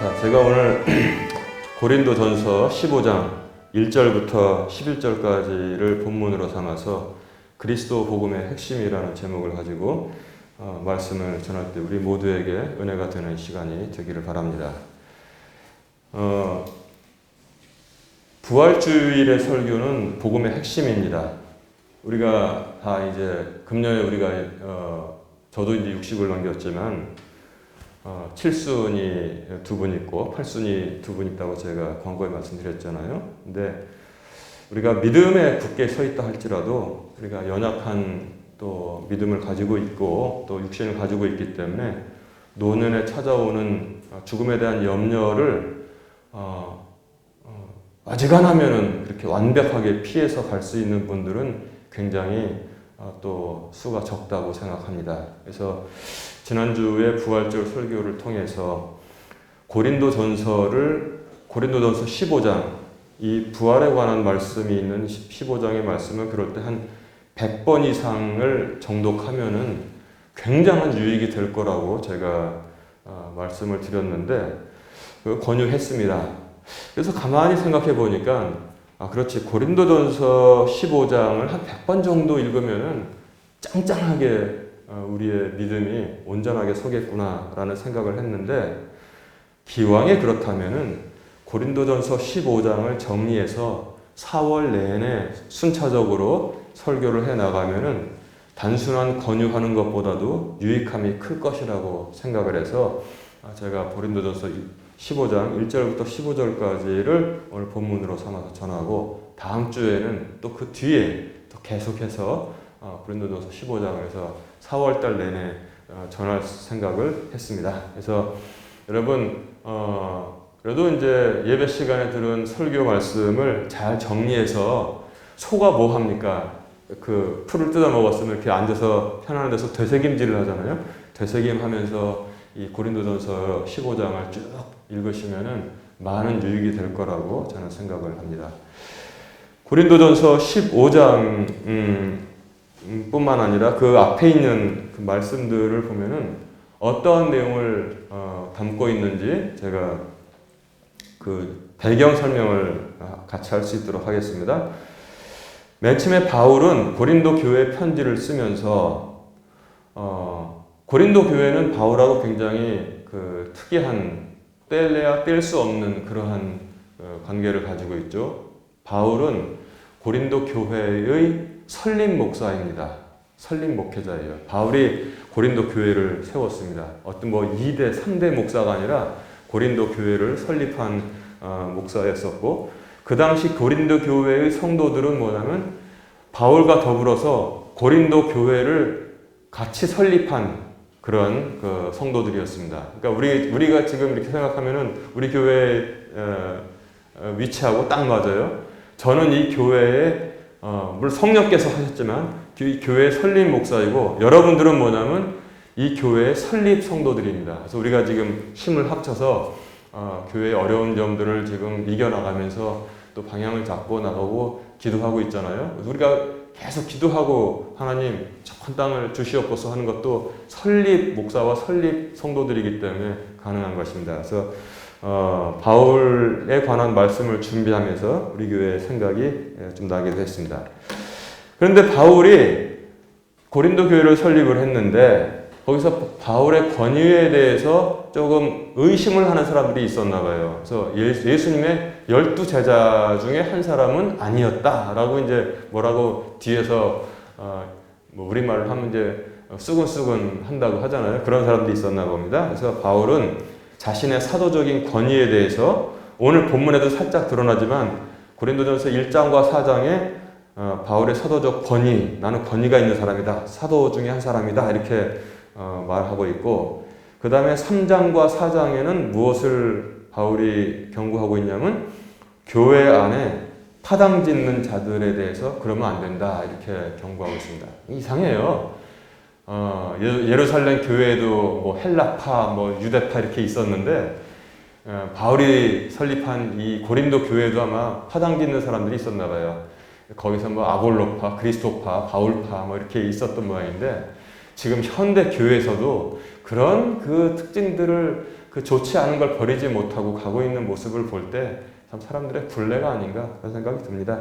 자, 제가 오늘 고린도전서 15장 1절부터 11절까지를 본문으로 삼아서 그리스도 복음의 핵심이라는 제목을 가지고 말씀을 전할 때 우리 모두에게 은혜가 되는 시간이 되기를 바랍니다. 부활주일의 설교는 복음의 핵심입니다. 우리가 다 이제 금년에 저도 이제 60을 넘겼지만 7순이 두 분 있고 8순이 두 분 있다고 제가 광고에 말씀드렸잖아요. 근데 우리가 믿음에 굳게 서 있다 할지라도 우리가 연약한 또 믿음을 가지고 있고 또 육신을 가지고 있기 때문에 노년에 찾아오는 죽음에 대한 염려를 어지간하면은 이렇게 완벽하게 피해서 갈 수 있는 분들은 굉장히 또 수가 적다고 생각합니다. 그래서 지난주에 부활절 설교를 통해서 고린도전서 15장, 이 부활에 관한 말씀이 있는 15장의 말씀을 그럴 때 한 100번 이상을 정독하면은 굉장한 유익이 될 거라고 제가 말씀을 드렸는데 권유했습니다. 그래서 가만히 생각해 보니까 그렇지, 고린도전서 15장을 한 100번 정도 읽으면은 짱짱하게 우리의 믿음이 온전하게 서겠구나라는 생각을 했는데, 기왕에 그렇다면은 고린도전서 15장을 정리해서 4월 내내 순차적으로 설교를 해 나가면은 단순한 권유하는 것보다도 유익함이 클 것이라고 생각을 해서 제가 고린도전서 15장 1절부터 15절까지를 오늘 본문으로 삼아서 전하고, 다음 주에는 또 그 뒤에 또 계속해서 고린도전서 15장에서 4월달 내내 전할 생각을 했습니다. 그래서 여러분 그래도 이제 예배 시간에 들은 설교 말씀을 잘 정리해서 소가 뭐 합니까? 그 풀을 뜯어 먹었으면 이렇게 앉아서 편안한 데서 되새김질을 하잖아요. 되새김하면서 이 고린도전서 15장을 쭉 읽으시면은 많은 유익이 될 거라고 저는 생각을 합니다. 고린도전서 15장 뿐만 아니라 그 앞에 있는 그 말씀들을 보면은 어떠한 내용을 담고 있는지 제가 그 배경 설명을 같이 할 수 있도록 하겠습니다. 맨 처음에 바울은 고린도 교회 편지를 쓰면서 고린도 교회는 바울하고 굉장히 그 특이한, 뗄래야 뗄 수 없는 그러한 관계를 가지고 있죠. 바울은 고린도 교회의 설립 목사입니다. 설립 목회자예요. 바울이 고린도 교회를 세웠습니다. 어떤 2대, 3대 목사가 아니라 고린도 교회를 설립한 목사였었고, 그 당시 고린도 교회의 성도들은 뭐냐면 바울과 더불어서 고린도 교회를 같이 설립한 그런 그 성도들이었습니다. 그러니까 우리가 지금 이렇게 생각하면은 우리 교회의 위치하고 딱 맞아요. 저는 이 교회에 물론 성령께서 하셨지만 이 교회의 설립 목사이고, 여러분들은 뭐냐면 이 교회의 설립 성도들입니다. 그래서 우리가 지금 힘을 합쳐서 교회의 어려운 점들을 지금 이겨나가면서 또 방향을 잡고 나가고 기도하고 있잖아요. 그래서 우리가 계속 기도하고 하나님 저 땅을 주시옵소서 하는 것도 설립 목사와 설립 성도들이기 때문에 가능한 것입니다. 그래서 바울에 관한 말씀을 준비하면서 우리 교회의 생각이 좀 나기도 했습니다. 그런데 바울이 고린도 교회를 설립을 했는데 거기서 바울의 권위에 대해서 조금 의심을 하는 사람들이 있었나 봐요. 그래서 예수님의 12제자 중에 한 사람은 아니었다라고 이제 뭐라고 뒤에서 우리말로 하면 이제 수근수근 한다고 하잖아요. 그런 사람들이 있었나 봅니다. 그래서 바울은 자신의 사도적인 권위에 대해서 오늘 본문에도 살짝 드러나지만 고린도전서 1장과 4장에 바울의 사도적 권위, 나는 권위가 있는 사람이다, 사도 중에 한 사람이다, 이렇게 말하고 있고, 그 다음에 3장과 4장에는 무엇을 바울이 경고하고 있냐면 교회 안에 파당 짓는 자들에 대해서 그러면 안 된다, 이렇게 경고하고 있습니다. 이상해요. 예루살렘 교회에도 헬라파, 유대파 이렇게 있었는데 바울이 설립한 이 고린도 교회도 아마 파당 짓는 사람들이 있었나 봐요. 거기서 아볼로파, 그리스도파, 바울파 이렇게 있었던 모양인데, 지금 현대 교회에서도 그런 그 특징들을 그 좋지 않은 걸 버리지 못하고 가고 있는 모습을 볼 때 참 사람들의 굴레가 아닌가 그런 생각이 듭니다.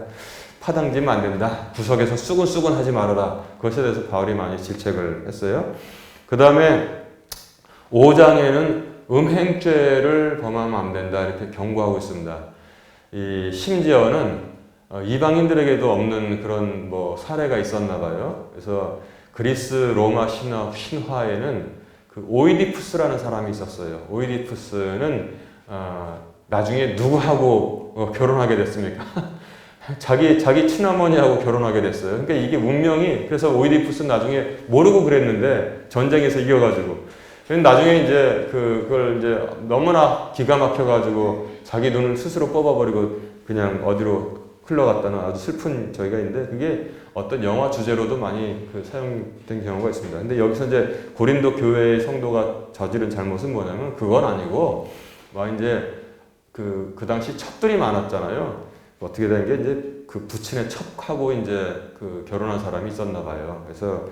파당지면 안 된다. 구석에서 쑥은쑥은 하지 말아라. 그것에 대해서 바울이 많이 질책을 했어요. 그 다음에 5장에는 음행죄를 범하면 안 된다 이렇게 경고하고 있습니다. 심지어는 이방인들에게도 없는 그런 사례가 있었나 봐요. 그래서 그리스 로마 신화에는 그 오이디푸스라는 사람이 있었어요. 오이디푸스는 나중에 누구하고 결혼하게 됐습니까? 자기 친어머니하고 결혼하게 됐어요. 그러니까 이게 운명이, 그래서 오이디푸스는 나중에 모르고 그랬는데 전쟁에서 이겨가지고. 나중에 이제 그걸 이제 너무나 기가 막혀가지고 자기 눈을 스스로 뽑아버리고 그냥 어디로 흘러갔다는 아주 슬픈 저희가 있는데, 그게 어떤 영화 주제로도 많이 사용된 경우가 있습니다. 근데 여기서 이제 고린도 교회의 성도가 저지른 잘못은 뭐냐면 그건 아니고, 이제 그 당시 첩들이 많았잖아요. 어떻게 된 게 이제 그 부친의 첩하고 이제 결혼한 사람이 있었나 봐요. 그래서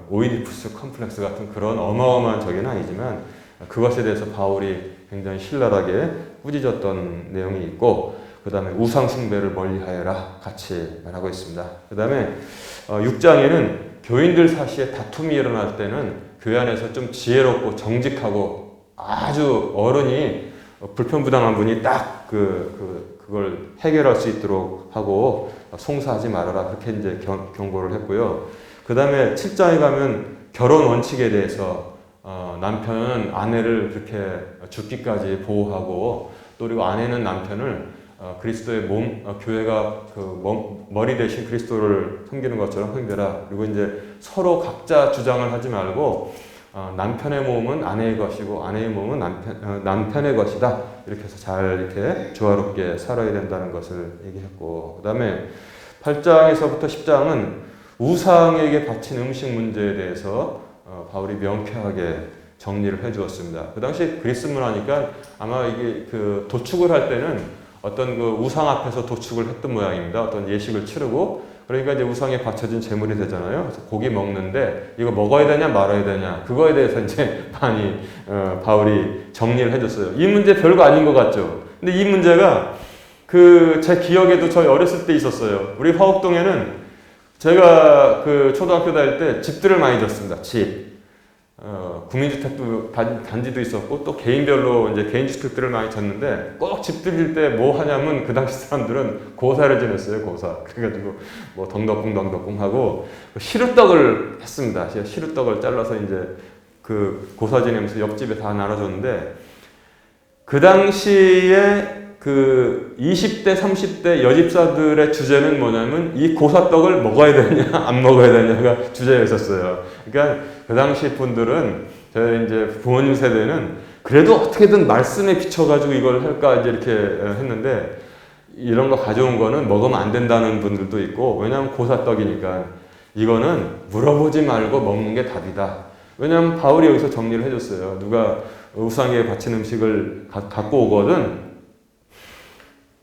오이디푸스 컴플렉스 같은 그런 어마어마한 적은 아니지만 그것에 대해서 바울이 굉장히 신랄하게 꾸짖었던 내용이 있고, 그 다음에 우상 숭배를 멀리하여라 같이 말하고 있습니다. 그 다음에 6장에는 교인들 사이에 다툼이 일어날 때는 교회 안에서 좀 지혜롭고 정직하고 아주 어른이 불편부당한 분이 딱 그걸 해결할 수 있도록 하고 송사하지 말아라 그렇게 이제 경고를 했고요. 그 다음에 7장에 가면 결혼 원칙에 대해서 남편은 아내를 그렇게 죽기까지 보호하고, 또 그리고 아내는 남편을 그리스도의 몸, 교회가 머리 대신 그리스도를 섬기는 것처럼 섬겨라. 그리고 이제 서로 각자 주장을 하지 말고 남편의 몸은 아내의 것이고 아내의 몸은 남편의 것이다. 이렇게 해서 잘 이렇게 조화롭게 살아야 된다는 것을 얘기했고, 그 다음에 8장에서부터 10장은 우상에게 바친 음식 문제에 대해서 바울이 명쾌하게 정리를 해 주었습니다. 그 당시 그리스 문화니까 아마 이게 도축을 할 때는 어떤 우상 앞에서 도축을 했던 모양입니다. 어떤 예식을 치르고, 그러니까 이제 우상에 바쳐진 제물이 되잖아요. 그래서 고기 먹는데 이거 먹어야 되냐 말아야 되냐, 그거에 대해서 이제 많이 바울이 정리를 해줬어요. 이 문제 별거 아닌 것 같죠. 근데 이 문제가 제 기억에도 저희 어렸을 때 있었어요. 우리 화곡동에는 제가 초등학교 다닐 때 집들을 많이 졌습니다. 집. 국민주택도 단지도 있었고, 또 개인별로 이제 개인주택들을 많이 졌는데, 꼭 집들 질 때 뭐 하냐면 그 당시 사람들은 고사를 지냈어요. 고사. 그래가지고 덩덕궁 하고 시루떡을 했습니다. 시루떡을 잘라서 이제 고사 지내면서 옆집에 다 나눠줬는데, 그 당시에 20대, 30대 여집사들의 주제는 뭐냐면 이 고사떡을 먹어야 되냐, 안 먹어야 되냐가 주제였었어요. 그러니까 그 당시 분들은, 저희 이제 부모님 세대는 그래도 어떻게든 말씀에 비춰가지고 이걸 할까 이제 이렇게 했는데, 이런 거 가져온 거는 먹으면 안 된다는 분들도 있고, 왜냐하면 고사떡이니까 이거는 물어보지 말고 먹는 게 답이다. 왜냐하면 바울이 여기서 정리를 해줬어요. 누가 우상에 바친 음식을 갖고 오거든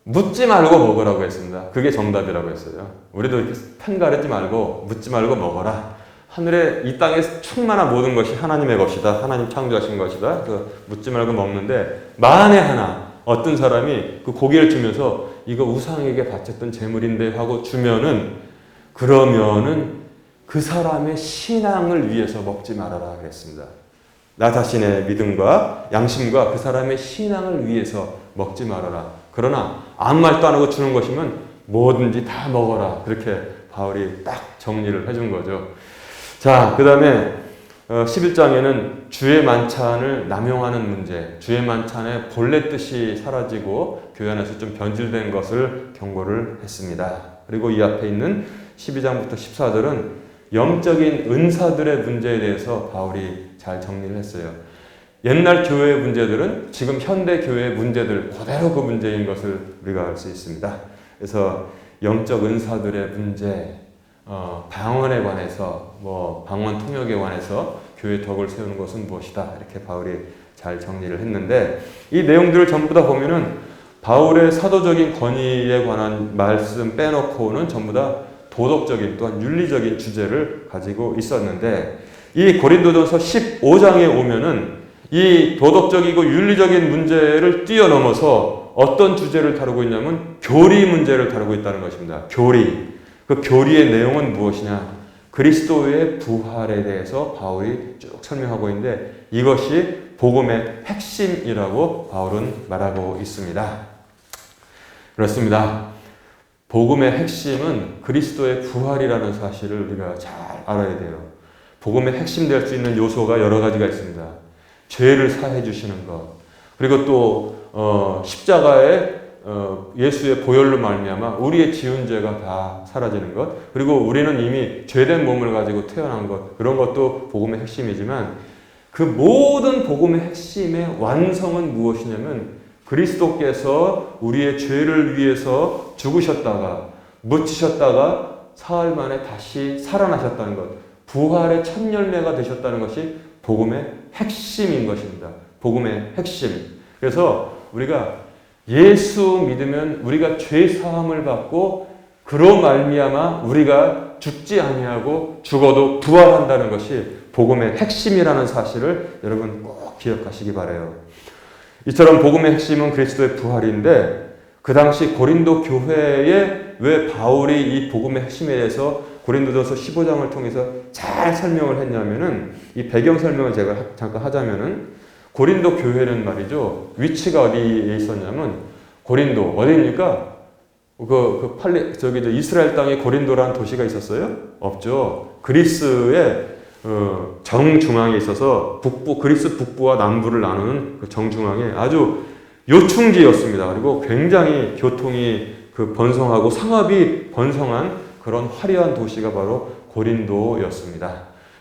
묻지 말고 먹으라고 했습니다. 그게 정답이라고 했어요. 우리도 이렇게 편 가르지 말고 묻지 말고 먹어라. 하늘에 이 땅에 충만한 모든 것이 하나님의 것이다. 하나님 창조하신 것이다. 그래서 묻지 말고 먹는데, 만에 하나 어떤 사람이 그 고기를 주면서 이거 우상에게 바쳤던 제물인데 하고 그러면은 그 사람의 신앙을 위해서 먹지 말아라 그랬습니다. 나 자신의 믿음과 양심과 그 사람의 신앙을 위해서 먹지 말아라. 그러나 아무 말도 안 하고 주는 것이면 뭐든지 다 먹어라. 그렇게 바울이 딱 정리를 해준 거죠. 자, 그 다음에 11장에는 주의 만찬을 남용하는 문제, 주의 만찬의 본래 뜻이 사라지고 교회 안에서 좀 변질된 것을 경고를 했습니다. 그리고 이 앞에 있는 12장부터 14절은 영적인 은사들의 문제에 대해서 바울이 잘 정리를 했어요. 옛날 교회의 문제들은 지금 현대 교회의 문제들 그대로 그 문제인 것을 우리가 알 수 있습니다. 그래서 영적 은사들의 문제, 방언에 관해서, 방언 통역에 관해서 교회 덕을 세우는 것은 무엇이다. 이렇게 바울이 잘 정리를 했는데, 이 내용들을 전부 다 보면은 바울의 사도적인 권위에 관한 말씀 빼놓고는 전부 다 도덕적인, 또한 윤리적인 주제를 가지고 있었는데, 이 고린도전서 15장에 오면은 이 도덕적이고 윤리적인 문제를 뛰어넘어서 어떤 주제를 다루고 있냐면 교리 문제를 다루고 있다는 것입니다. 교리. 그 교리의 내용은 무엇이냐? 그리스도의 부활에 대해서 바울이 쭉 설명하고 있는데 이것이 복음의 핵심이라고 바울은 말하고 있습니다. 그렇습니다. 복음의 핵심은 그리스도의 부활이라는 사실을 우리가 잘 알아야 돼요. 복음의 핵심 될 수 있는 요소가 여러 가지가 있습니다. 죄를 사해 주시는 것, 그리고 또 십자가에 예수의 보혈로 말미암아 우리의 지은 죄가 다 사라지는 것, 그리고 우리는 이미 죄된 몸을 가지고 태어난 것, 그런 것도 복음의 핵심이지만 그 모든 복음의 핵심의 완성은 무엇이냐면 그리스도께서 우리의 죄를 위해서 죽으셨다가 묻히셨다가 사흘 만에 다시 살아나셨다는 것, 부활의 첫 열매가 되셨다는 것이 복음의 핵심인 것입니다. 복음의 핵심. 그래서 우리가 예수 믿으면 우리가 죄 사함을 받고 그로 말미암아 우리가 죽지 아니하고 죽어도 부활한다는 것이 복음의 핵심이라는 사실을 여러분 꼭 기억하시기 바라요. 이처럼 복음의 핵심은 그리스도의 부활인데 그 당시 고린도 교회에 왜 바울이 이 복음의 핵심에 대해서 고린도전서 15장을 통해서 잘 설명을 했냐면은 이 배경 설명을 제가 잠깐 하자면은 고린도 교회는 말이죠. 위치가 어디에 있었냐면 고린도 어디입니까? 이스라엘 땅에 고린도라는 도시가 있었어요? 없죠. 그리스의 정중앙에 있어서 그리스 북부와 남부를 나누는 그 정중앙에 아주 요충지였습니다. 그리고 굉장히 교통이 번성하고 상업이 번성한 그런 화려한 도시가 바로 고린도였습니다.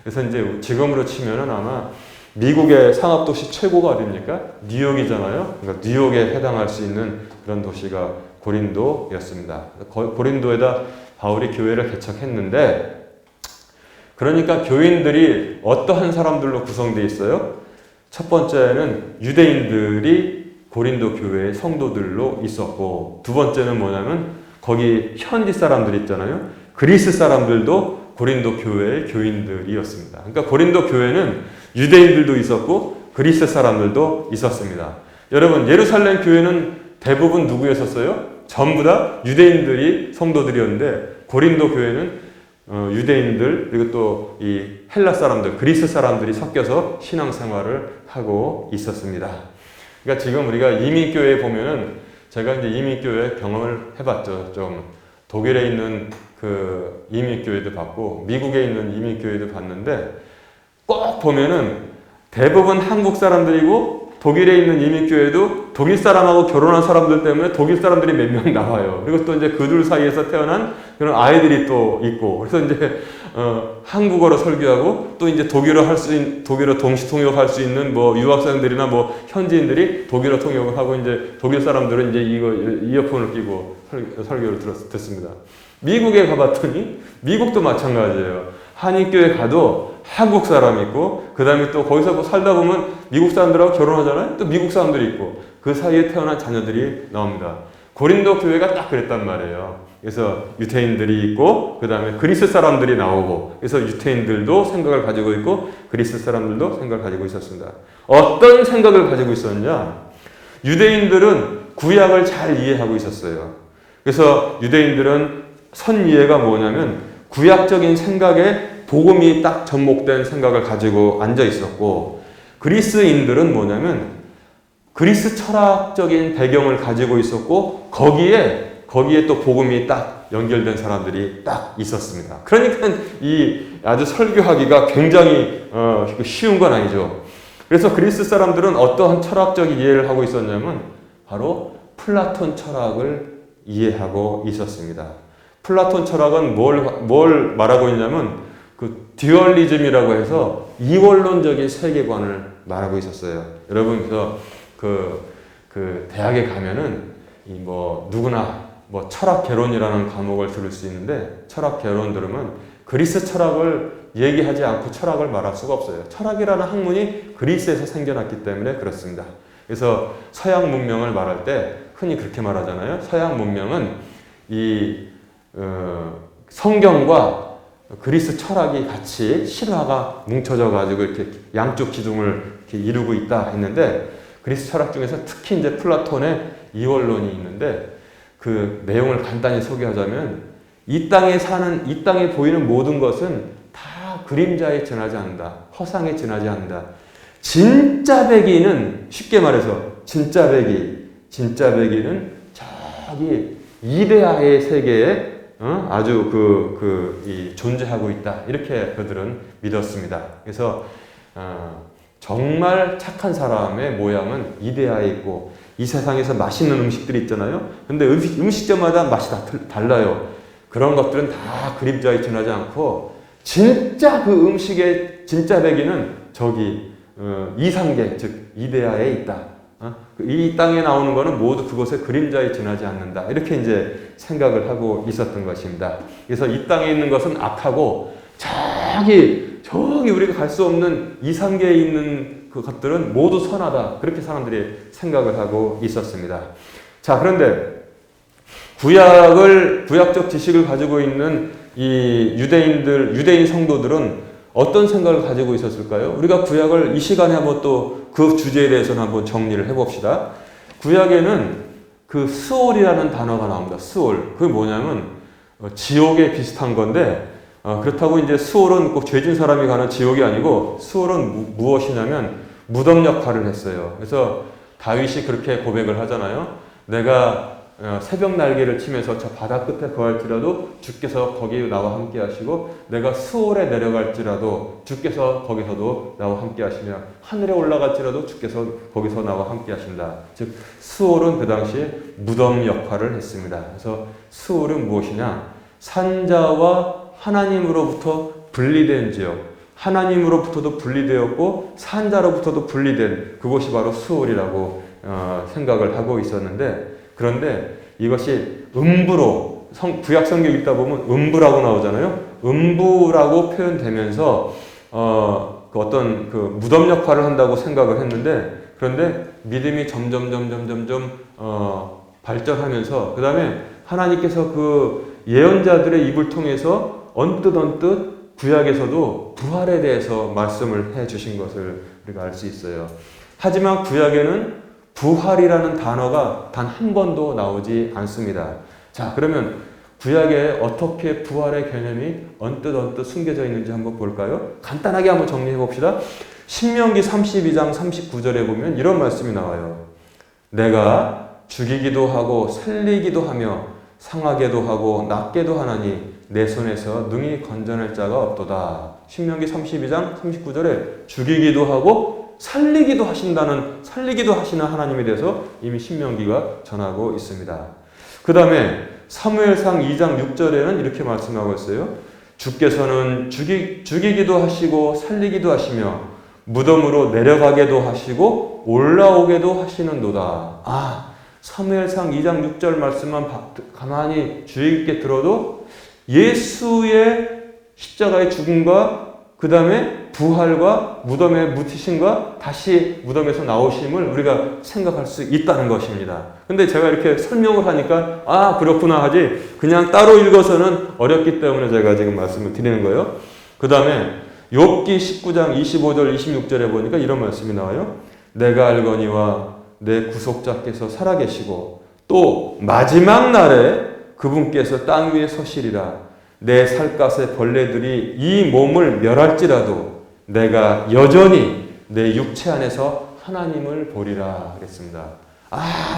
그래서 이제 지금으로 치면은 아마 미국의 상업도시 최고가 어디입니까? 뉴욕이잖아요. 그러니까 뉴욕에 해당할 수 있는 그런 도시가 고린도였습니다. 고린도에다 바울이 교회를 개척했는데, 그러니까 교인들이 어떠한 사람들로 구성되어 있어요? 첫 번째는 유대인들이 고린도 교회의 성도들로 있었고, 두 번째는 뭐냐면 거기 현지 사람들 있잖아요. 그리스 사람들도 고린도 교회의 교인들이었습니다. 그러니까 고린도 교회는 유대인들도 있었고 그리스 사람들도 있었습니다. 여러분, 예루살렘 교회는 대부분 누구였었어요? 전부 다 유대인들이 성도들이었는데 고린도 교회는 유대인들 그리고 또 이 헬라 사람들, 그리스 사람들이 섞여서 신앙생활을 하고 있었습니다. 그러니까 지금 우리가 이민교회에 보면은 제가 이제 이민교회 경험을 해봤죠. 좀 독일에 있는 그 이민교회도 봤고 미국에 있는 이민교회도 봤는데 꼭 보면은 대부분 한국 사람들이고 독일에 있는 이민교회도 독일 사람하고 결혼한 사람들 때문에 독일 사람들이 몇 명 나와요. 그리고 또 이제 그들 사이에서 태어난 그런 아이들이 또 있고, 그래서 이제 한국어로 설교하고 또 이제 독일어 동시 통역할 수 있는 뭐 유학생들이나 뭐 현지인들이 독일어 통역을 하고 이제 독일 사람들은 이제 이어폰을 끼고 설교를 듣습니다. 미국에 가봤더니 미국도 마찬가지예요. 한인교회 가도 한국 사람이 있고, 그 다음에 또 거기서 뭐 살다 보면 미국 사람들하고 결혼하잖아요? 또 미국 사람들이 있고, 그 사이에 태어난 자녀들이 나옵니다. 고린도 교회가 딱 그랬단 말이에요. 그래서 유대인들이 있고, 그 다음에 그리스 사람들이 나오고, 그래서 유대인들도 생각을 가지고 있고, 그리스 사람들도 생각을 가지고 있었습니다. 어떤 생각을 가지고 있었냐? 유대인들은 구약을 잘 이해하고 있었어요. 그래서 유대인들은 선 이해가 뭐냐면, 구약적인 생각에 복음이 딱 접목된 생각을 가지고 앉아 있었고, 그리스인들은 뭐냐면 그리스 철학적인 배경을 가지고 있었고 거기에 또 복음이 딱 연결된 사람들이 딱 있었습니다. 그러니까 이 아주 설교하기가 굉장히 쉬운 건 아니죠. 그래서 그리스 사람들은 어떠한 철학적인 이해를 하고 있었냐면 바로 플라톤 철학을 이해하고 있었습니다. 플라톤 철학은 뭘 말하고 있냐면 그 듀얼리즘이라고 해서 이원론적인 세계관을 말하고 있었어요. 여러분, 그래서 그 대학에 가면은 누구나 철학 개론이라는 과목을 들을 수 있는데, 철학 개론 들으면 그리스 철학을 얘기하지 않고 철학을 말할 수가 없어요. 철학이라는 학문이 그리스에서 생겨났기 때문에 그렇습니다. 그래서 서양 문명을 말할 때 흔히 그렇게 말하잖아요. 서양 문명은 이 성경과 그리스 철학이 같이 실화가 뭉쳐져 가지고 이렇게 양쪽 기둥을 이렇게 이루고 있다 했는데, 그리스 철학 중에서 특히 이제 플라톤의 이원론이 있는데, 그 내용을 간단히 소개하자면, 이 땅에 보이는 모든 것은 다 그림자에 지나지 않는다. 허상에 지나지 않는다. 진짜 배기는, 쉽게 말해서 진짜 배기는 저기 이데아의 세계에 아주 존재하고 있다. 이렇게 그들은 믿었습니다. 그래서 정말 착한 사람의 모양은 이데아에 있고, 이 세상에서 맛있는 음식들이 있잖아요. 근데 음식점마다 맛이 다 달라요. 그런 것들은 다 그림자에 지나지 않고, 진짜 그 음식의 진짜 배기는 저기 이상계, 즉 이데아에 있다. 이 땅에 나오는 거는 모두 그곳의 그림자에 지나지 않는다. 이렇게 이제 생각을 하고 있었던 것입니다. 그래서 이 땅에 있는 것은 악하고, 저기 우리가 갈 수 없는 이상계에 있는 그 것들은 모두 선하다. 그렇게 사람들이 생각을 하고 있었습니다. 자, 그런데 구약적 지식을 가지고 있는 이 유대인 성도들은 어떤 생각을 가지고 있었을까요? 우리가 구약을 이 시간에 한번 또 그 주제에 대해서는 한번 정리를 해봅시다. 구약에는 그 스올이라는 단어가 나옵니다. 스올. 그게 뭐냐면 지옥에 비슷한 건데, 그렇다고 이제 스올은 꼭 죄진 사람이 가는 지옥이 아니고, 스올은 무엇이냐면 무덤 역할을 했어요. 그래서 다윗이 그렇게 고백을 하잖아요. 내가 새벽 날개를 치면서 저 바다 끝에 거할지라도 주께서 거기 나와 함께 하시고, 내가 스올에 내려갈지라도 주께서 거기서도 나와 함께 하시며, 하늘에 올라갈지라도 주께서 거기서 나와 함께 하신다. 즉 스올은 그 당시에 무덤 역할을 했습니다. 그래서 스올은 무엇이냐? 산자와 하나님으로부터 분리된 지역, 하나님으로부터도 분리되었고 산자로부터도 분리된 그곳이 바로 스올이라고 생각을 하고 있었는데, 그런데 이것이 음부로, 구약 성경 읽다 보면 음부라고 나오잖아요. 음부라고 표현되면서 어떤 그 무덤 역할을 한다고 생각을 했는데, 그런데 믿음이 점점 발전하면서, 그 다음에 하나님께서 그 예언자들의 입을 통해서 언뜻 구약에서도 부활에 대해서 말씀을 해 주신 것을 우리가 알 수 있어요. 하지만 구약에는 부활이라는 단어가 단 한 번도 나오지 않습니다. 자, 그러면 구약에 어떻게 부활의 개념이 언뜻 숨겨져 있는지 한번 볼까요? 간단하게 한번 정리해 봅시다. 신명기 32장 39절에 보면 이런 말씀이 나와요. 내가 죽이기도 하고 살리기도 하며 상하게도 하고 낫게도 하나니 내 손에서 능히 건져낼 자가 없도다. 신명기 32장 39절에 죽이기도 하고 살리기도 하시는 하나님에 대해서 이미 신명기가 전하고 있습니다. 그 다음에 사무엘상 2장 6절에는 이렇게 말씀하고 있어요. 주께서는 죽이기도 하시고 살리기도 하시며 무덤으로 내려가게도 하시고 올라오게도 하시는도다. 사무엘상 2장 6절 말씀만 가만히 주의 깊게 들어도 예수의 십자가의 죽음과 그 다음에 부활과 무덤에 묻히심과 다시 무덤에서 나오심을 우리가 생각할 수 있다는 것입니다. 근데 제가 이렇게 설명을 하니까 그렇구나 하지, 그냥 따로 읽어서는 어렵기 때문에 제가 지금 말씀을 드리는 거예요. 그 다음에 욥기 19장 25절 26절에 보니까 이런 말씀이 나와요. 내가 알거니와 내 구속자께서 살아계시고 또 마지막 날에 그분께서 땅 위에 서시리라. 내 살갗의 벌레들이 이 몸을 멸할지라도 내가 여전히 내 육체 안에서 하나님을 보리라 그랬습니다.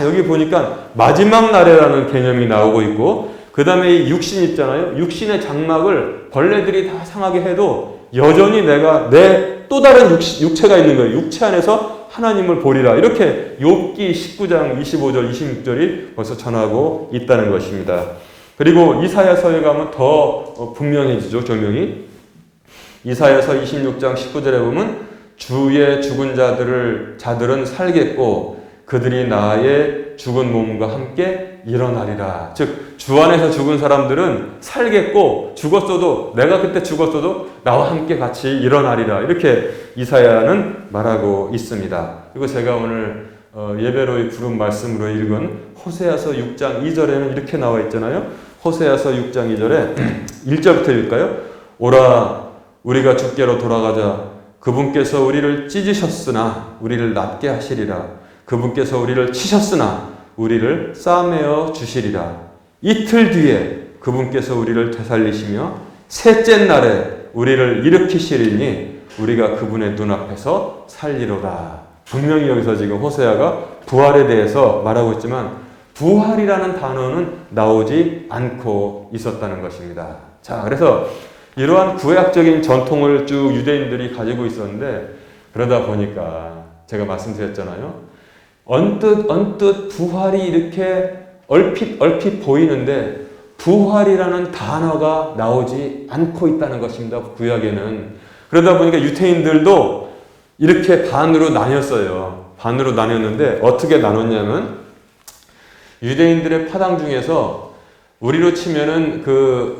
여기 보니까 마지막 날에라는 개념이 나오고 있고, 그 다음에 이 육신 있잖아요. 육신의 장막을 벌레들이 다 상하게 해도 여전히 내가 내 또 다른 육체가 있는 거예요. 육체 안에서 하나님을 보리라. 이렇게 욥기 19장 25절 26절이 벌써 전하고 있다는 것입니다. 그리고 이사야서에 가면 더 분명해지죠. 조명이. 이사야서 26장 19절에 보면 주의 죽은 자들은 살겠고 그들이 나의 죽은 몸과 함께 일어나리라. 즉 주 안에서 죽은 사람들은 살겠고 내가 그때 죽었어도 나와 함께 같이 일어나리라. 이렇게 이사야는 말하고 있습니다. 그리고 제가 오늘 예배로의 부른 말씀으로 읽은 호세아서 6장 2절에는 이렇게 나와 있잖아요. 호세아서 6장 2절에 1절부터 읽을까요? 오라 우리가 주께로 돌아가자. 그분께서 우리를 찢으셨으나 우리를 낫게 하시리라. 그분께서 우리를 치셨으나 우리를 싸매어 주시리라. 이틀 뒤에 그분께서 우리를 되살리시며 셋째 날에 우리를 일으키시리니 우리가 그분의 눈앞에서 살리로다. 분명히 여기서 지금 호세아가 부활에 대해서 말하고 있지만 부활이라는 단어는 나오지 않고 있었다는 것입니다. 자, 그래서 이러한 구약적인 전통을 쭉 유대인들이 가지고 있었는데 그러다 보니까 제가 말씀드렸잖아요. 언뜻 부활이 이렇게 얼핏 보이는데 부활이라는 단어가 나오지 않고 있다는 것입니다. 구약에는. 그러다 보니까 유대인들도 이렇게 반으로 나뉘었어요. 반으로 나뉘었는데 어떻게 나눴냐면 유대인들의 파당 중에서 우리로 치면은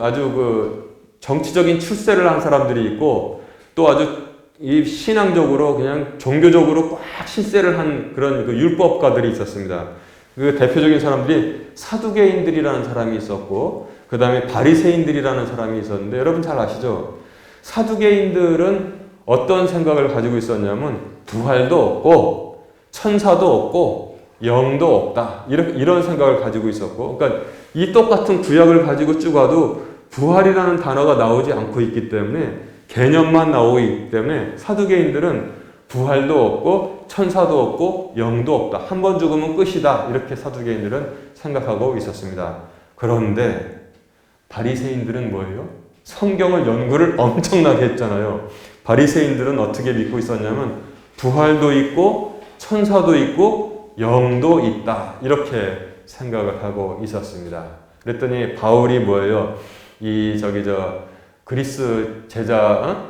아주 정치적인 출세를 한 사람들이 있고 또 아주 이 신앙적으로 그냥 종교적으로 꽉 실세를 한 그런 율법가들이 있었습니다. 그 대표적인 사람들이 사두개인들이라는 사람이 있었고 그 다음에 바리새인들이라는 사람이 있었는데 여러분 잘 아시죠? 사두개인들은 어떤 생각을 가지고 있었냐면 부활도 없고 천사도 없고 영도 없다 이런 생각을 가지고 있었고 그러니까 이 똑같은 구약을 가지고 쭉 와도 부활이라는 단어가 나오지 않고 있기 때문에 개념만 나오고 있기 때문에 사두개인들은 부활도 없고 천사도 없고 영도 없다. 한 번 죽으면 끝이다. 이렇게 사두개인들은 생각하고 있었습니다. 그런데 바리새인들은 뭐예요? 성경을 연구를 엄청나게 했잖아요. 바리새인들은 어떻게 믿고 있었냐면 부활도 있고 천사도 있고 영도 있다. 이렇게 생각을 하고 있었습니다. 그랬더니 바울이 뭐예요? 그리스 제자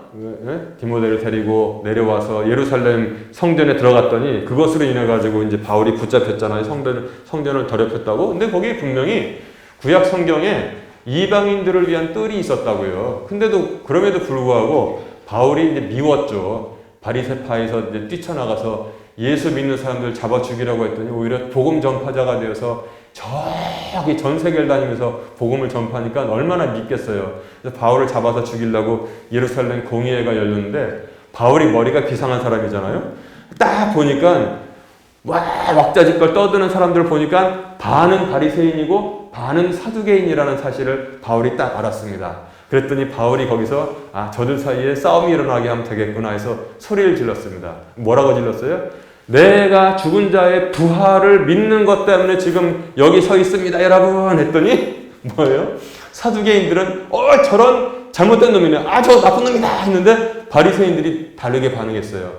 디모데를 데리고 내려와서 예루살렘 성전에 들어갔더니 그것으로 인해 가지고 이제 바울이 붙잡혔잖아요. 성전을 더럽혔다고. 근데 거기 분명히 구약 성경에 이방인들을 위한 뜰이 있었다고요. 근데도 그럼에도 불구하고 바울이 이제 미웠죠. 바리새파에서 이제 뛰쳐나가서 예수 믿는 사람들 잡아 죽이라고 했더니 오히려 복음 전파자가 되어서 저기 전 세계를 다니면서 복음을 전파하니까 얼마나 믿겠어요. 그래서 바울을 잡아서 죽이려고 예루살렘 공의회가 열렸는데 바울이 머리가 비상한 사람이잖아요. 딱 보니까 왁자지껄 떠드는 사람들을 보니까 반은 바리새인이고 반은 사두개인이라는 사실을 바울이 딱 알았습니다. 그랬더니 바울이 거기서 저들 사이에 싸움이 일어나게 하면 되겠구나 해서 소리를 질렀습니다. 뭐라고 질렀어요? 내가 죽은 자의 부활을 믿는 것 때문에 지금 여기 서 있습니다, 여러분. 했더니 뭐예요? 사두개인들은 저런 잘못된 놈이네. 저 나쁜 놈이다 했는데 바리새인들이 다르게 반응했어요.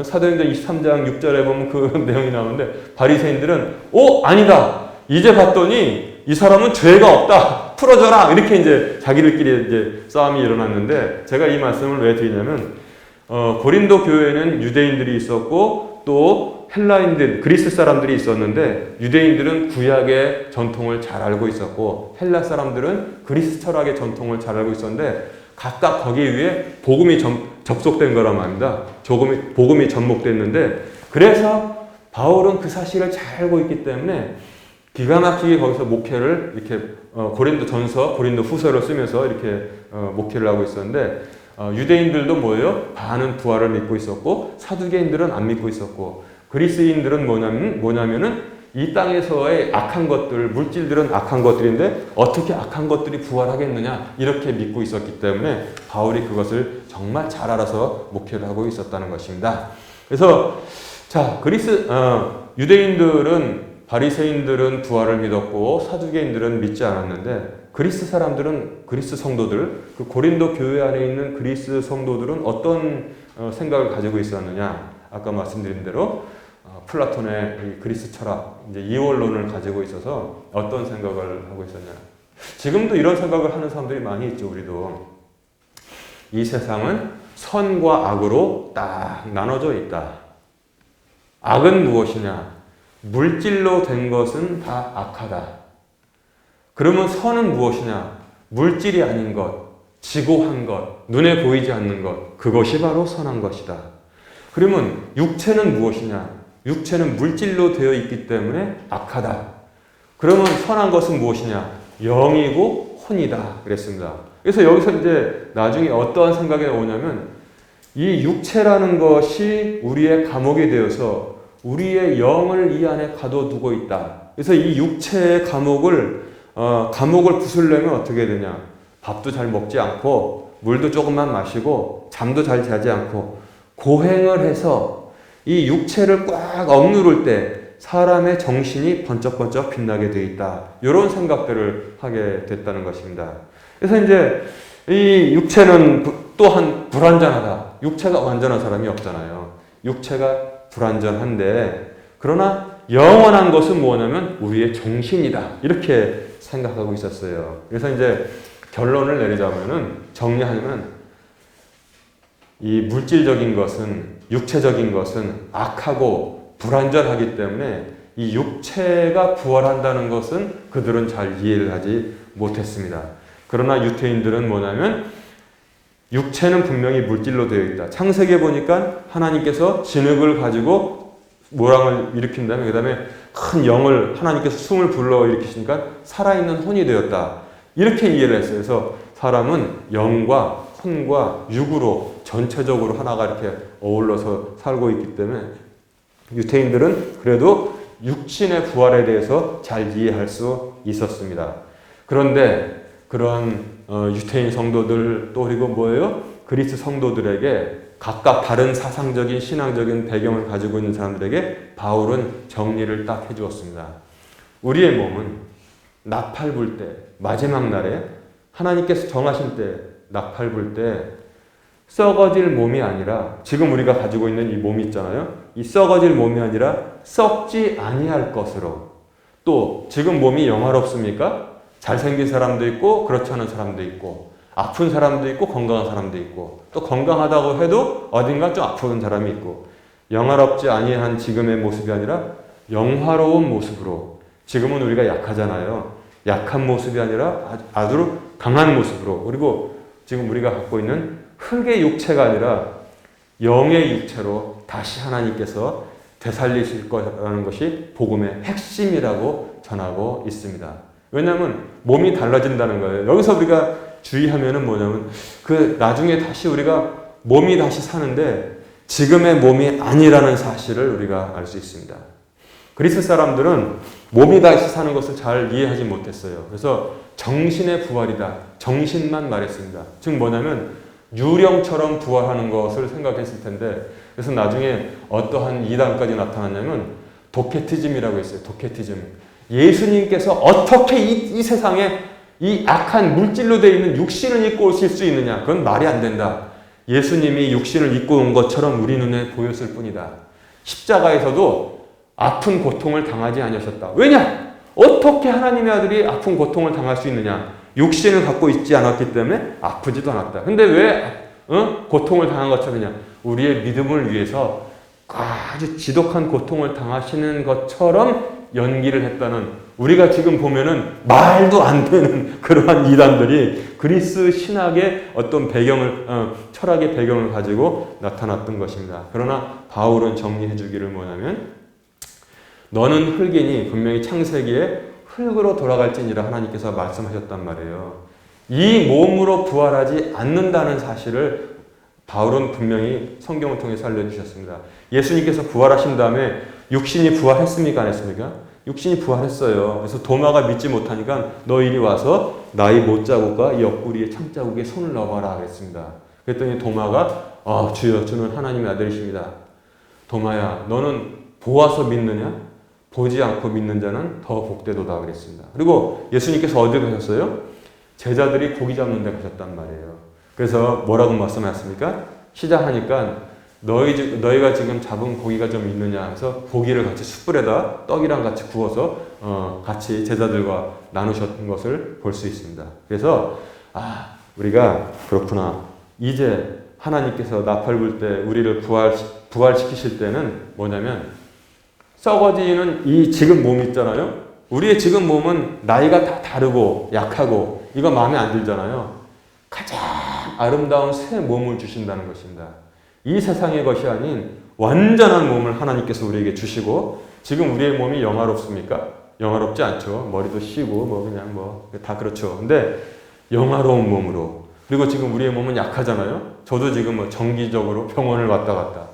사도행전 23장 6절에 보면 그 내용이 나오는데 바리새인들은 아니다. 이제 봤더니 이 사람은 죄가 없다. 풀어줘라. 이렇게 이제 자기들끼리 이제 싸움이 일어났는데 제가 이 말씀을 왜 드리냐면 고린도 교회에는 유대인들이 있었고 또 헬라인들, 그리스 사람들이 있었는데 유대인들은 구약의 전통을 잘 알고 있었고 헬라 사람들은 그리스 철학의 전통을 잘 알고 있었는데 각각 거기 위에 복음이 접속된 거란 말입니다. 복음이 접목됐는데 그래서 바울은 그 사실을 잘 알고 있기 때문에 기가 막히게 거기서 목회를 이렇게 고린도 전서, 고린도 후서를 쓰면서 이렇게 목회를 하고 있었는데 유대인들도 뭐예요? 반은 부활을 믿고 있었고 사두개인들은 안 믿고 있었고 그리스인들은 뭐냐면은 이 땅에서의 악한 것들, 물질들은 악한 것들인데 어떻게 악한 것들이 부활하겠느냐 이렇게 믿고 있었기 때문에 바울이 그것을 정말 잘 알아서 목회를 하고 있었다는 것입니다. 그래서 유대인들은 바리새인들은 부활을 믿었고 사두개인들은 믿지 않았는데 그리스 사람들은 그리스 성도들, 그 고린도 교회 안에 있는 그리스 성도들은 어떤 생각을 가지고 있었느냐? 아까 말씀드린 대로 플라톤의 이 그리스 철학, 이제 이원론을 가지고 있어서 어떤 생각을 하고 있었냐? 지금도 이런 생각을 하는 사람들이 많이 있죠. 우리도 이 세상은 선과 악으로 딱 나눠져 있다. 악은 무엇이냐? 물질로 된 것은 다 악하다. 그러면 선은 무엇이냐? 물질이 아닌 것, 지고한 것, 눈에 보이지 않는 것, 그것이 바로 선한 것이다. 그러면 육체는 무엇이냐? 육체는 물질로 되어 있기 때문에 악하다. 그러면 선한 것은 무엇이냐? 영이고 혼이다. 그랬습니다. 그래서 여기서 이제 나중에 어떠한 생각이 오냐면 이 육체라는 것이 우리의 감옥이 되어서 우리의 영을 이 안에 가둬두고 있다. 그래서 이 육체의 감옥을 부수려면 어떻게 되냐? 밥도 잘 먹지 않고 물도 조금만 마시고 잠도 잘 자지 않고 고행을 해서 이 육체를 꽉 억누를 때 사람의 정신이 번쩍번쩍 빛나게 되어 있다. 이런 생각들을 하게 됐다는 것입니다. 그래서 이제 이 육체는 또한 불완전하다. 육체가 완전한 사람이 없잖아요. 육체가 불완전한데 그러나 영원한 것은 뭐냐면 우리의 정신이다. 이렇게 생각하고 있었어요. 그래서 이제 결론을 내리자면은 정리하면 이 물질적인 것은 육체적인 것은 악하고 불완전하기 때문에 이 육체가 부활한다는 것은 그들은 잘 이해를 하지 못했습니다. 그러나 유태인들은 뭐냐면 육체는 분명히 물질로 되어 있다. 창세기에 보니까 하나님께서 진흙을 가지고 모랑을 일으킨 다음에 그 다음에 큰 영을 하나님께서 숨을 불러 일으키시니까 살아있는 혼이 되었다. 이렇게 이해를 했어요. 그래서 사람은 영과 혼과 육으로 전체적으로 하나가 이렇게 어울러서 살고 있기 때문에 유태인들은 그래도 육신의 부활에 대해서 잘 이해할 수 있었습니다. 그런데 그런 유태인 성도들 또 그리고 뭐예요? 그리스 성도들에게 각각 다른 사상적인 신앙적인 배경을 가지고 있는 사람들에게 바울은 정리를 딱 해주었습니다. 우리의 몸은 나팔 불 때 마지막 날에 하나님께서 정하신 때 나팔 불 때 썩어질 몸이 아니라 지금 우리가 가지고 있는 이 몸이 있잖아요. 이 썩어질 몸이 아니라 썩지 아니할 것으로 또 지금 몸이 영화롭습니까? 잘생긴 사람도 있고 그렇지 않은 사람도 있고 아픈 사람도 있고 건강한 사람도 있고 또 건강하다고 해도 어딘가 좀 아픈 사람이 있고 영화롭지 아니한 지금의 모습이 아니라 영화로운 모습으로 지금은 우리가 약하잖아요. 약한 모습이 아니라 아주 강한 모습으로 그리고 지금 우리가 갖고 있는 흙의 육체가 아니라 영의 육체로 다시 하나님께서 되살리실 거라는 것이 복음의 핵심이라고 전하고 있습니다. 왜냐하면 몸이 달라진다는 거예요. 여기서 우리가 주의하면은 뭐냐면 그 나중에 다시 우리가 몸이 다시 사는데 지금의 몸이 아니라는 사실을 우리가 알 수 있습니다. 그리스 사람들은 몸이 다시 사는 것을 잘 이해하지 못했어요. 그래서 정신의 부활이다. 정신만 말했습니다. 즉 뭐냐면 유령처럼 부활하는 것을 생각했을 텐데 그래서 나중에 어떠한 이단까지 나타났냐면 도케티즘이라고 했어요. 도케티즘. 예수님께서 어떻게 이 세상에 이 악한 물질로 되어 있는 육신을 입고 오실 수 있느냐? 그건 말이 안 된다. 예수님이 육신을 입고 온 것처럼 우리 눈에 보였을 뿐이다. 십자가에서도 아픈 고통을 당하지 않으셨다. 왜냐? 어떻게 하나님의 아들이 아픈 고통을 당할 수 있느냐? 육신을 갖고 있지 않았기 때문에 아프지도 않았다. 근데 왜 고통을 당한 것처럼이냐? 우리의 믿음을 위해서 아주 지독한 고통을 당하시는 것처럼 연기를 했다는 우리가 지금 보면은 말도 안 되는 그러한 이단들이 그리스 신학의 어떤 배경을 철학의 배경을 가지고 나타났던 것입니다. 그러나 바울은 정리해 주기를 뭐냐면 너는 흙이니 분명히 창세기에 흙으로 돌아갈지니라 하나님께서 말씀하셨단 말이에요. 이 몸으로 부활하지 않는다는 사실을 바울은 분명히 성경을 통해서 알려주셨습니다. 예수님께서 부활하신 다음에 육신이 부활했습니까? 안 했습니까? 육신이 부활했어요. 그래서 도마가 믿지 못하니까 너 이리 와서 나의 못자국과 이 옆구리에 창자국에 손을 넣어봐라 그랬습니다. 그랬더니 도마가 주여 주는 하나님의 아들이십니다. 도마야 너는 보아서 믿느냐? 보지 않고 믿는 자는 더 복되도다 그랬습니다. 그리고 예수님께서 어디 가셨어요? 제자들이 고기 잡는 데 가셨단 말이에요. 그래서 뭐라고 말씀하셨습니까? 시작하니까 너희가 지금 잡은 고기가 좀 있느냐 해서 고기를 같이 숯불에다 떡이랑 같이 구워서 같이 제자들과 나누셨던 것을 볼 수 있습니다. 그래서 우리가 그렇구나. 이제 하나님께서 나팔 불 때 우리를 부활시키실 때는 뭐냐면 썩어지는 이 지금 몸 있잖아요. 우리의 지금 몸은 나이가 다 다르고 약하고 이거 마음에 안 들잖아요. 가장 아름다운 새 몸을 주신다는 것입니다. 이 세상의 것이 아닌 완전한 몸을 하나님께서 우리에게 주시고 지금 우리의 몸이 영화롭습니까? 영화롭지 않죠. 머리도 쉬고 그냥 다 그렇죠. 근데 영화로운 몸으로. 그리고 지금 우리의 몸은 약하잖아요. 저도 지금 뭐 정기적으로 병원을 왔다 갔다.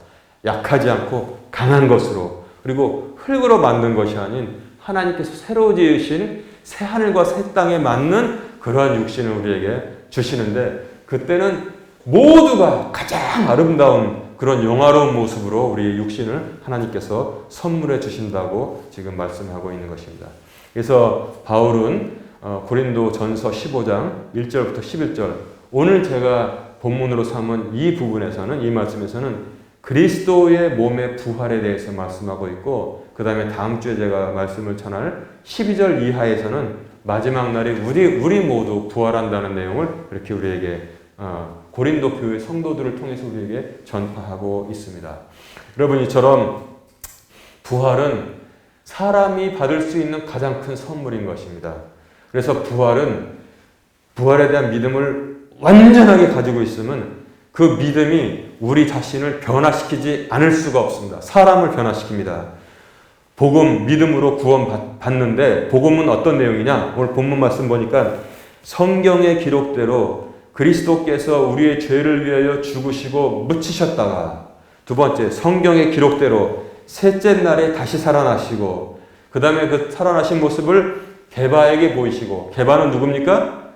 약하지 않고 강한 것으로. 그리고 흙으로 만든 것이 아닌 하나님께서 새로 지으신 새 하늘과 새 땅에 맞는 그러한 육신을 우리에게 주시는데, 그때는 모두가 가장 아름다운 그런 영화로운 모습으로 우리의 육신을 하나님께서 선물해 주신다고 지금 말씀하고 있는 것입니다. 그래서 바울은 고린도 전서 15장 1절부터 11절, 오늘 제가 본문으로 삼은 이 부분에서는, 이 말씀에서는 그리스도의 몸의 부활에 대해서 말씀하고 있고, 그 다음에 다음 주에 제가 말씀을 전할 12절 이하에서는 마지막 날에 우리 모두 부활한다는 내용을 이렇게 우리에게 고린도 교회 성도들을 통해서 우리에게 전파하고 있습니다. 여러분, 이처럼 부활은 사람이 받을 수 있는 가장 큰 선물인 것입니다. 그래서 부활에 대한 믿음을 완전하게 가지고 있으면 그 믿음이 우리 자신을 변화시키지 않을 수가 없습니다. 사람을 변화시킵니다. 복음, 믿음으로 구원 받는데, 복음은 어떤 내용이냐? 오늘 본문 말씀 보니까 성경의 기록대로 그리스도께서 우리의 죄를 위하여 죽으시고 묻히셨다가, 두 번째, 성경의 기록대로 셋째 날에 다시 살아나시고, 그 다음에 그 살아나신 모습을 게바에게 보이시고, 게바는 누굽니까?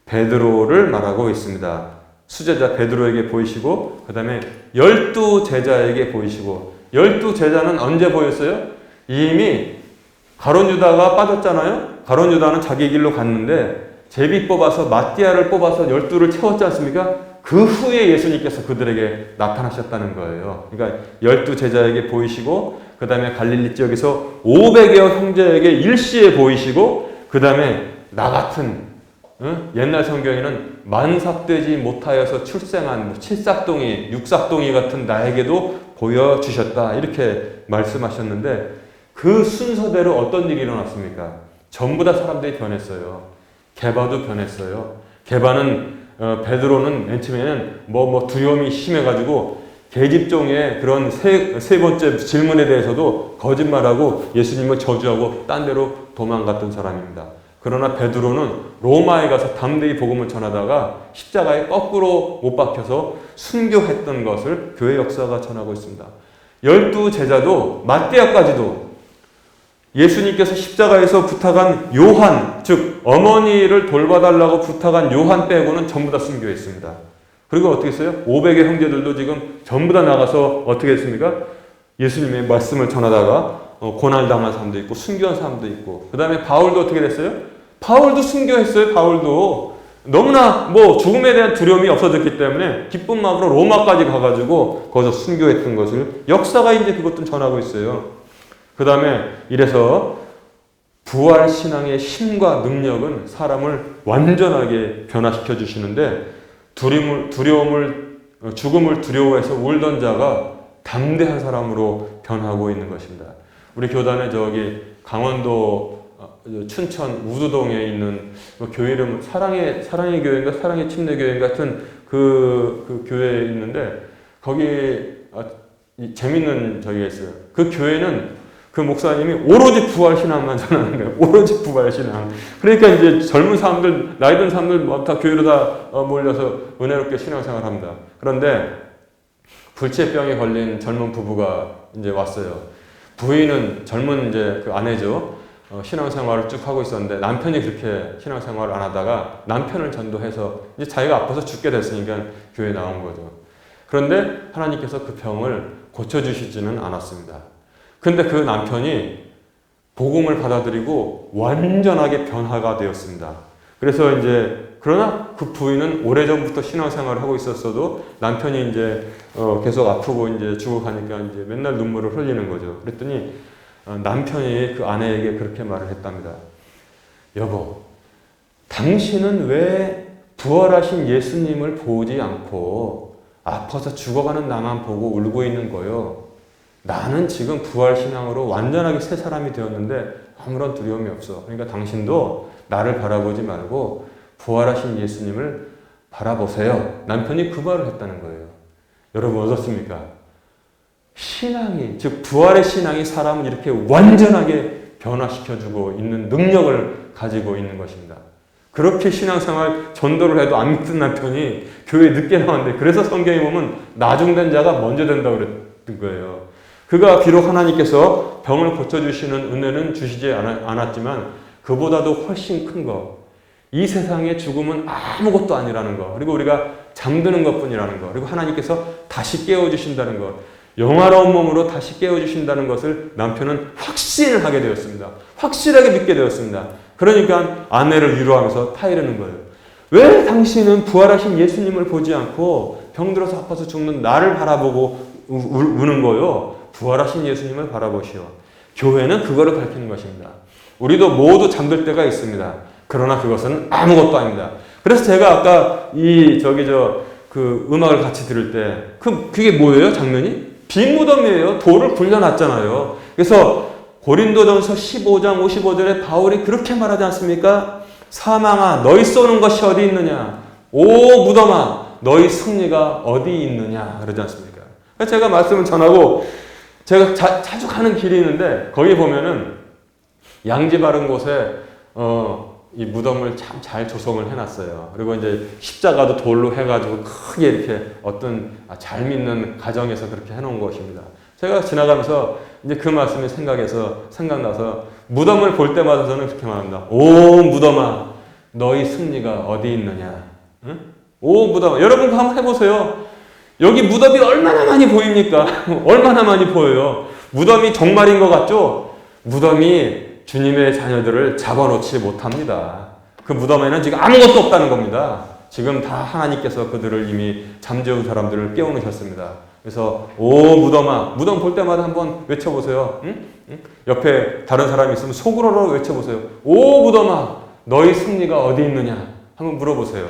베드로를 말하고 있습니다. 수제자 베드로에게 보이시고, 그 다음에 12제자에게 보이시고, 12제자는 언제 보였어요? 이미 가룟 유다가 빠졌잖아요. 가룟 유다는 자기 길로 갔는데 제비 뽑아서 마띠아를 뽑아서 12를 채웠지 않습니까? 그 후에 예수님께서 그들에게 나타나셨다는 거예요. 그러니까 12제자에게 보이시고, 그 다음에 갈릴리 지역에서 500여 형제에게 일시에 보이시고, 그 다음에 나 같은 옛날 성경에는 만삭되지 못하여서 출생한 칠삭동이, 육삭동이 같은 나에게도 보여주셨다, 이렇게 말씀하셨는데, 그 순서대로 어떤 일이 일어났습니까? 전부 다 사람들이 변했어요. 게바도 변했어요. 게바는 베드로는 맨 처음에는 두려움이 심해가지고 계집종의 그런 세 번째 질문에 대해서도 거짓말하고 예수님을 저주하고 딴 데로 도망갔던 사람입니다. 그러나 베드로는 로마에 가서 담대히 복음을 전하다가 십자가에 거꾸로 못 박혀서 순교했던 것을 교회 역사가 전하고 있습니다. 12제자도 마띠아까지도 예수님께서 십자가에서 부탁한 요한, 즉 어머니를 돌봐달라고 부탁한 요한 빼고는 전부 다 순교했습니다. 그리고 어떻게 했어요? 500의 형제들도 지금 전부 다 나가서 어떻게 했습니까? 예수님의 말씀을 전하다가 고난을 당한 사람도 있고 순교한 사람도 있고, 그 다음에 바울도 어떻게 됐어요? 바울도 순교했어요. 바울도 너무나 죽음에 대한 두려움이 없어졌기 때문에 기쁜 마음으로 로마까지 가가지고 거기서 순교했던 것을 역사가 이제 그것도 전하고 있어요. 그 다음에 이래서 부활신앙의 힘과 능력은 사람을 완전하게 변화시켜 주시는데, 죽음을 두려워해서 울던 자가 담대한 사람으로 변하고 있는 것입니다. 우리 교단에 저기 강원도 춘천 우두동에 있는 교회 이름 사랑의 교회인가 사랑의 침례교회 같은 그 교회에 있는데, 거기 재밌는 저기가 있어요. 그 교회는 그 목사님이 오로지 부활신앙만 전하는 거예요. 오로지 부활신앙. 그러니까 이제 젊은 사람들, 나이 든 사람들 다 교회로 다 몰려서 은혜롭게 신앙생활 합니다. 그런데 불치병에 걸린 젊은 부부가 이제 왔어요. 부인은 젊은 이제 그 아내죠. 신앙생활을 쭉 하고 있었는데 남편이 그렇게 신앙생활을 안 하다가 남편을 전도해서 이제 자기가 아파서 죽게 됐으니까 교회에 나온 거죠. 그런데 하나님께서 그 병을 고쳐주시지는 않았습니다. 근데 그 남편이 복음을 받아들이고 완전하게 변화가 되었습니다. 그래서 이제 그러나 그 부인은 오래전부터 신앙생활을 하고 있었어도 남편이 이제 계속 아프고 이제 죽어가니까 이제 맨날 눈물을 흘리는 거죠. 그랬더니 남편이 그 아내에게 그렇게 말을 했답니다. 여보, 당신은 왜 부활하신 예수님을 보지 않고 아파서 죽어가는 나만 보고 울고 있는 거요? 나는 지금 부활신앙으로 완전하게 새 사람이 되었는데 아무런 두려움이 없어. 그러니까 당신도 나를 바라보지 말고 부활하신 예수님을 바라보세요. 남편이 그 말을 했다는 거예요. 여러분 어떻습니까? 신앙이, 즉 부활의 신앙이 사람을 이렇게 완전하게 변화시켜주고 있는 능력을 가지고 있는 것입니다. 그렇게 신앙생활 전도를 해도 안 믿던 남편이 교회에 늦게 나왔는데, 그래서 성경에 보면 나중된 자가 먼저 된다고 그랬던 거예요. 그가 비록 하나님께서 병을 고쳐주시는 은혜는 주시지 않았지만 그보다도 훨씬 큰 거, 이 세상의 죽음은 아무것도 아니라는 거, 그리고 우리가 잠드는 것뿐이라는 거, 그리고 하나님께서 다시 깨워주신다는 것, 영화로운 몸으로 다시 깨워주신다는 것을 남편은 확신을 하게 되었습니다. 확실하게 믿게 되었습니다. 그러니까 아내를 위로하면서 타이르는 거예요. 왜 당신은 부활하신 예수님을 보지 않고 병들어서 아파서 죽는 나를 바라보고 우는 거요? 부활하신 예수님을 바라보시오. 교회는 그거를 밝히는 것입니다. 우리도 모두 잠들 때가 있습니다. 그러나 그것은 아무것도 아닙니다. 그래서 제가 아까 그 음악을 같이 들을 때 그게 뭐예요? 장면이? 빈 무덤이에요. 돌을 굴려놨잖아요. 그래서 고린도전서 15장 55절에 바울이 그렇게 말하지 않습니까? 사망아, 너희 쏘는 것이 어디 있느냐? 오 무덤아, 너희 승리가 어디 있느냐? 그러지 않습니까? 그래서 제가 말씀을 전하고, 제가 자주 가는 길이 있는데 거기 보면은 양지 바른 곳에 이 무덤을 참 잘 조성을 해놨어요. 그리고 이제 십자가도 돌로 해가지고 크게 이렇게 어떤 잘 믿는 가정에서 그렇게 해놓은 것입니다. 제가 지나가면서 이제 그 말씀이 생각나서 무덤을 볼 때마다 저는 그렇게 말합니다. 오 무덤아, 너희 승리가 어디 있느냐? 응? 오 무덤아, 여러분 한번 해보세요. 여기 무덤이 얼마나 많이 보입니까? 얼마나 많이 보여요. 무덤이 정말인 것 같죠? 무덤이 주님의 자녀들을 잡아놓지 못합니다. 그 무덤에는 지금 아무것도 없다는 겁니다. 지금 다 하나님께서 그들을 이미 잠재운 사람들을 깨워놓으셨습니다. 그래서 오 무덤아, 무덤 볼 때마다 한번 외쳐보세요. 응? 옆에 다른 사람이 있으면 속으로라도 외쳐보세요. 오 무덤아, 너희 승리가 어디 있느냐? 한번 물어보세요.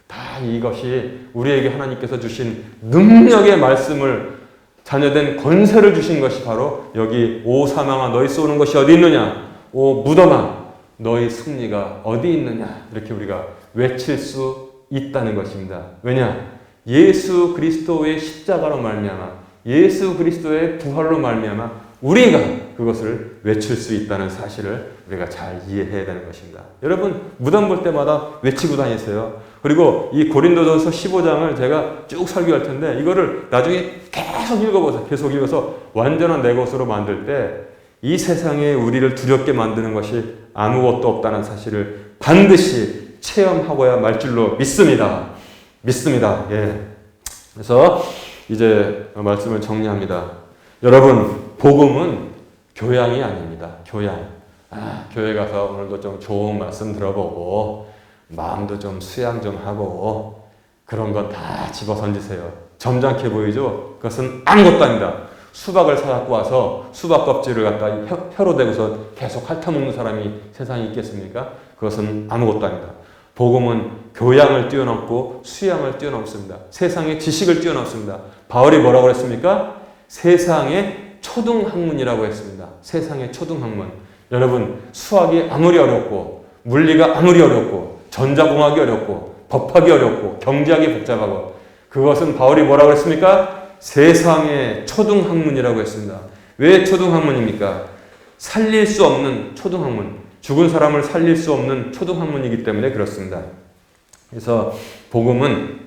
다 이것이 우리에게 하나님께서 주신 능력의 말씀을, 자녀된 권세를 주신 것이 바로 여기 오 사망아, 너희 쏘는 것이 어디 있느냐? 오 무덤아, 너희 승리가 어디 있느냐? 이렇게 우리가 외칠 수 있다는 것입니다. 왜냐? 예수 그리스도의 십자가로 말미암아, 예수 그리스도의 부활로 말미암아 우리가 그것을 외칠 수 있다는 사실을 우리가 잘 이해해야 되는 것입니다. 여러분 무덤 볼 때마다 외치고 다니세요. 그리고 이 고린도전서 15장을 제가 쭉 설교할 텐데 이거를 나중에 계속 읽어보세요. 계속 읽어서 완전한 내 것으로 만들 때 이 세상에 우리를 두렵게 만드는 것이 아무것도 없다는 사실을 반드시 체험하고야 말 줄로 믿습니다. 믿습니다. 예. 그래서 이제 말씀을 정리합니다. 여러분, 복음은 교양이 아닙니다. 교양. 교회 가서 오늘도 좀 좋은 말씀 들어보고 마음도 좀 수양 좀 하고 그런 거 다 집어 던지세요. 점잖게 보이죠? 그것은 아무것도 아닙니다. 수박을 사갖고 와서 수박 껍질을 갖다 혀로 대고서 계속 핥아먹는 사람이 세상에 있겠습니까? 그것은 아무것도 아닙니다. 복음은 교양을 뛰어넘고 수양을 뛰어넘습니다. 세상의 지식을 뛰어넘습니다. 바울이 뭐라고 했습니까? 세상의 초등학문이라고 했습니다. 세상의 초등학문. 여러분, 수학이 아무리 어렵고 물리가 아무리 어렵고 전자공학이 어렵고 법학이 어렵고 경제학이 복잡하고 그것은 바울이 뭐라고 했습니까? 세상의 초등학문이라고 했습니다. 왜 초등학문입니까? 살릴 수 없는 초등학문. 죽은 사람을 살릴 수 없는 초등학문이기 때문에 그렇습니다. 그래서 복음은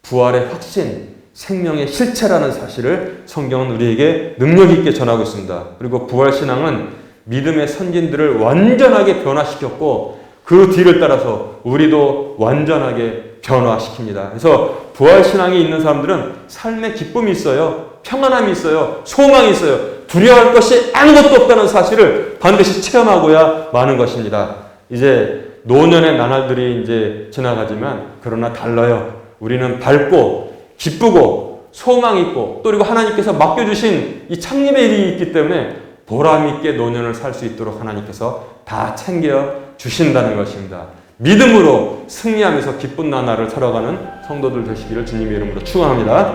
부활의 확신, 생명의 실체라는 사실을 성경은 우리에게 능력 있게 전하고 있습니다. 그리고 부활신앙은 믿음의 선진들을 완전하게 변화시켰고 그 뒤를 따라서 우리도 완전하게 변화시킵니다. 그래서 부활신앙이 있는 사람들은 삶의 기쁨이 있어요. 평안함이 있어요. 소망이 있어요. 두려워할 것이 아무것도 없다는 사실을 반드시 체험하고야 마는 것입니다. 이제 노년의 나날들이 이제 지나가지만 그러나 달라요. 우리는 밝고 기쁘고 소망이 있고 또 그리고 하나님께서 맡겨주신 이 창립의 일이 있기 때문에 보람 있게 노년을 살 수 있도록 하나님께서 다 챙겨 주신다는 것입니다. 믿음으로 승리하면서 기쁜 나날을 살아가는 성도들 되시기를 주님의 이름으로 축원합니다.